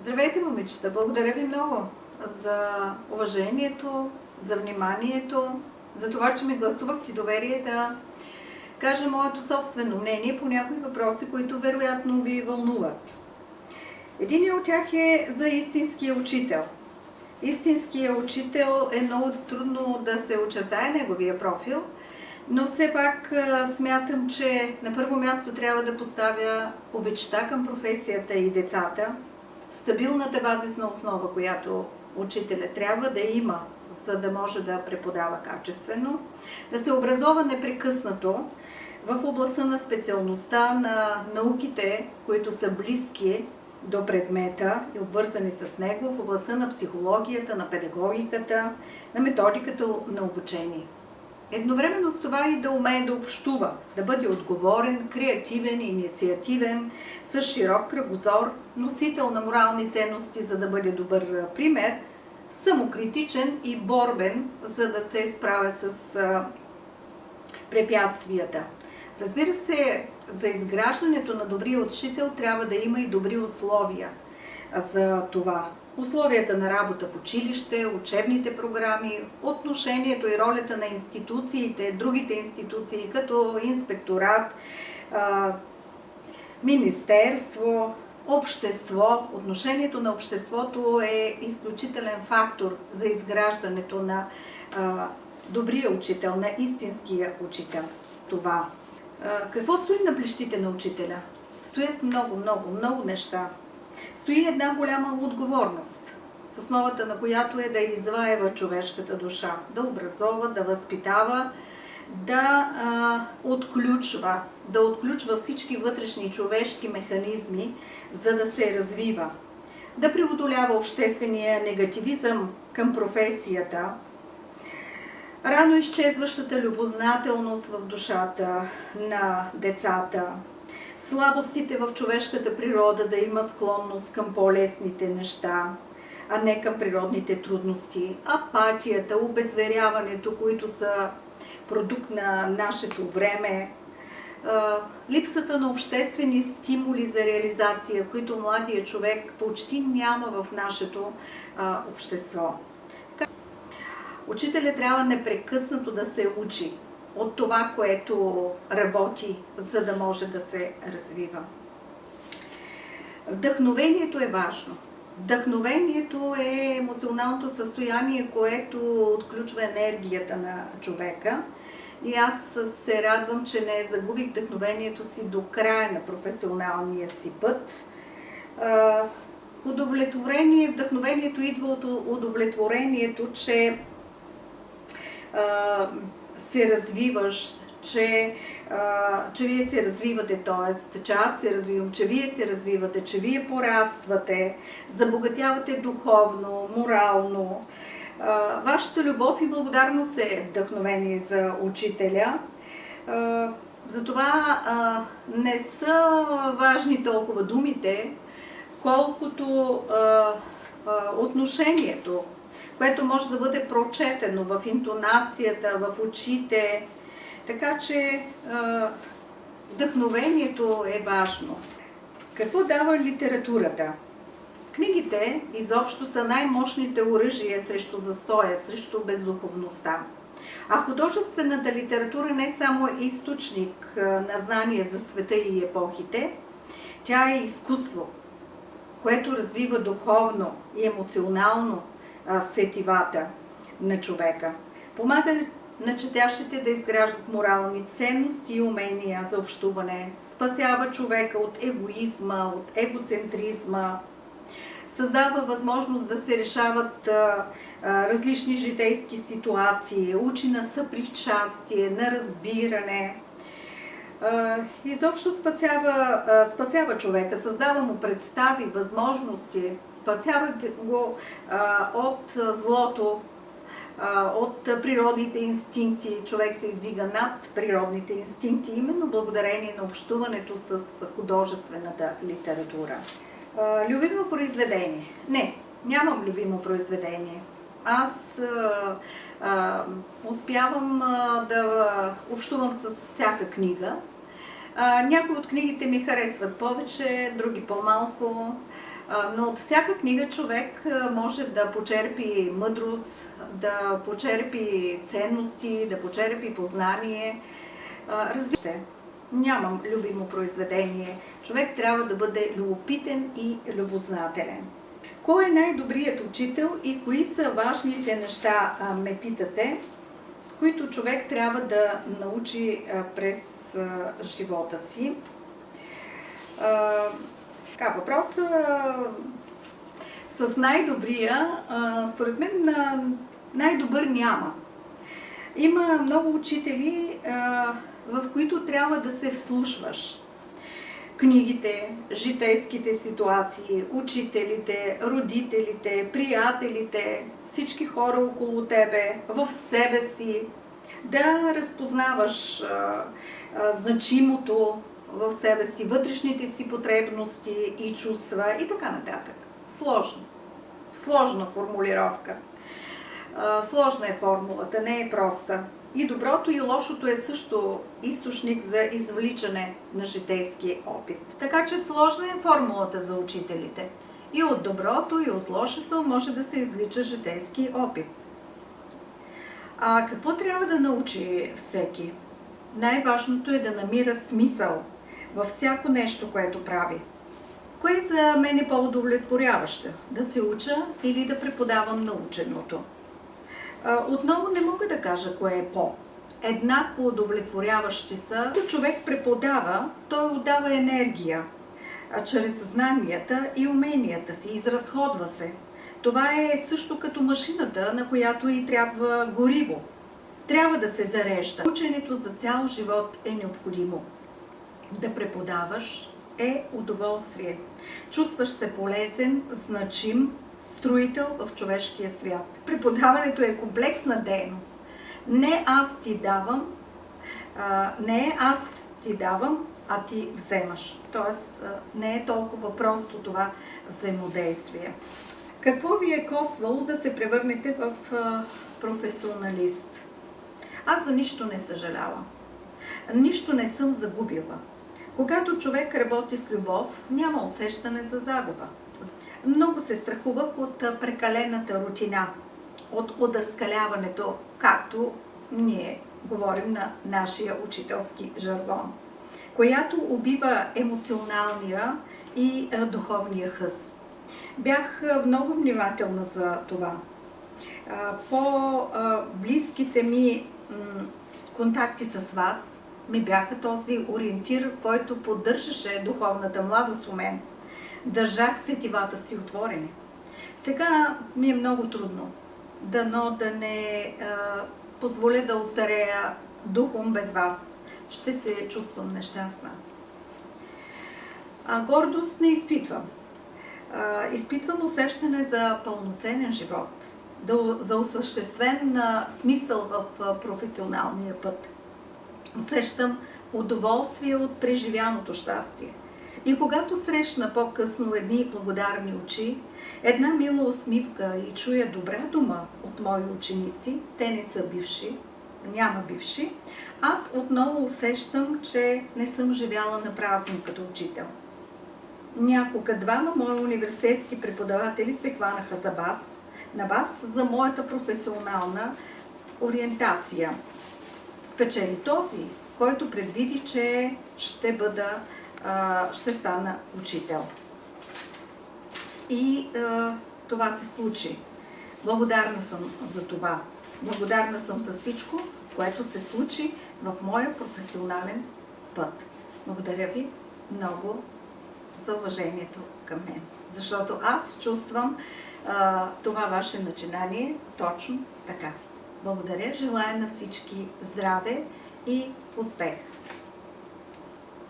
Здравейте, момичета! Благодаря ви много за уважението, за вниманието, за това, че ми гласувахте доверие да кажа моето собствено мнение по някои въпроси, които вероятно ви вълнуват. Един от тях е за истинския учител. Истинския учител е много трудно да се очертае неговия профил, но все пак смятам, че на първо място трябва да поставя обичта към професията и децата, стабилната базисна основа, която учителя трябва да има, за да може да преподава качествено, да се образова непрекъснато в областта на специалността на науките, които са близки до предмета и обвързани с него, в областта на психологията, на педагогиката, на методиката на обучение. Едновременно с това и да умее да общува, да бъде отговорен, креативен, инициативен, с широк кръгозор, носител на морални ценности, за да бъде добър пример, самокритичен и борбен, за да се справя с препятствията. Разбира се, за изграждането на добрия учител трябва да има и добри условия за това. Условията на работа в училище, учебните програми, отношението и ролята на институциите, другите институции, като инспекторат, министерство, общество. Отношението на обществото е изключителен фактор за изграждането на добрия учител, на истинския учител. Това. Какво стои на плещите на учителя? Стоят много неща. Стои една голяма отговорност, в основата на която е да изваева човешката душа, да образова, да възпитава, да отключва всички вътрешни човешки механизми, за да се развива, да преодолява обществения негативизъм към професията, рано изчезващата любознателност в душата на децата, слабостите в човешката природа да има склонност към по-лесните неща, а не към природните трудности, апатията, обезверяването, които са продукт на нашето време, липсата на обществени стимули за реализация, които младия човек почти няма в нашето общество. Учителят трябва непрекъснато да се учи от това, което работи, за да може да се развива. Вдъхновението е важно. Вдъхновението е емоционалното състояние, което отключва енергията на човека. И аз се радвам, че не загубих вдъхновението си до края на професионалния си път. Вдъхновението идва от удовлетворението, че се развиваш, че вие се развивате, т.е. че аз се развивам, че вие се развивате, че вие пораствате, забогатявате духовно, морално. Вашата любов и благодарност е вдъхновение за учителя. Затова не са важни толкова думите, колкото отношението, което може да бъде прочетено в интонацията, в очите. Така че вдъхновението е важно. Какво дава литературата? Книгите изобщо са най-мощните оръжия срещу застоя, срещу бездуховността. А художествената литература не е само източник на знания за света и епохите, тя е изкуство, което развива духовно и емоционално сетивата на човека. Помага на четящите да изграждат морални ценности и умения за общуване, спасява човека от егоизма, от егоцентризма, създава възможност да се решават различни житейски ситуации, учи на съпричастие, на разбиране. Изобщо спасява човека, създава му представи, възможности, спасява го от злото, от природните инстинкти. Човек се издига над природните инстинкти, именно благодарение на общуването с художествената литература. Любимо произведение? Не, нямам любимо произведение. Аз успявам да общувам с всяка книга. Някои от книгите ми харесват повече, други по-малко. Но от всяка книга човек може да почерпи мъдрост, да почерпи ценности, да почерпи познание. Разбирате, нямам любимо произведение. Човек трябва да бъде любопитен и любознателен. Кой е най-добрият учител и кои са важните неща, ме питате, които човек трябва да научи през живота си? Въпросът с най-добрия, според мен най-добър няма. Има много учители, в които трябва да се вслушваш. Книгите, житейските ситуации, учителите, родителите, приятелите, всички хора около тебе, в себе си, да разпознаваш значимото в себе си, вътрешните си потребности и чувства и така нататък. Сложна формулировка. Сложна е формулата, не е проста. И доброто и лошото е също източник за извличане на житейски опит. Така че сложна е формулата за учителите. И от доброто, и от лошото може да се извлича житейски опит. Какво трябва да научи всеки? Най-важното е да намира смисъл във всяко нещо, което прави. Кое за мен е по-удовлетворяващо? Да се уча или да преподавам наученото? Отново не мога да кажа кое е еднакво удовлетворяващи са. Когато човек преподава, той отдава енергия чрез знанията и уменията си, изразходва се. Това е също като машината, на която и трябва гориво. Трябва да се зарежда. Ученето за цял живот е необходимо. Да преподаваш е удоволствие. Чувстваш се полезен, значим, строител в човешкия свят. Преподаването е комплексна дейност. Не аз ти давам, а ти вземаш. Тоест, не е толкова просто това взаимодействие. Какво ви е коствало да се превърнете в професионалист? Аз за нищо не съжалявам. Нищо не съм загубила. Когато човек работи с любов, няма усещане за загуба. Много се страхувах от прекалената рутина, от одъскаляването, както ние говорим на нашия учителски жаргон, която убива емоционалния и духовния хъс. Бях много внимателна за това. По-близките ми контакти с вас ми бяха този ориентир, който поддържаше духовната младост у мен. Държах сетивата си отворени. Сега ми е много трудно. Дано да не позволя да остарея духом без вас. Ще се чувствам нещастна. Гордост не изпитвам. Изпитвам усещане за пълноценен живот, за осъществен смисъл в професионалния път. Усещам удоволствие от преживяното щастие. И когато срещна по-късно едни благодарни очи, една мила усмивка и чуя добра дума от мои ученици, те не са бивши, няма бивши, аз отново усещам, че не съм живяла на празно като учител. Някога двама мои университетски преподаватели се хванаха на вас за моята професионална ориентация. Спечели този, който предвиди, че ще стана учител. И това се случи. Благодарна съм за това. Благодарна съм за всичко, което се случи в моя професионален път. Благодаря ви много за уважението към мен. Защото аз чувствам това ваше начинание точно така. Благодаря, желая на всички здраве и успех!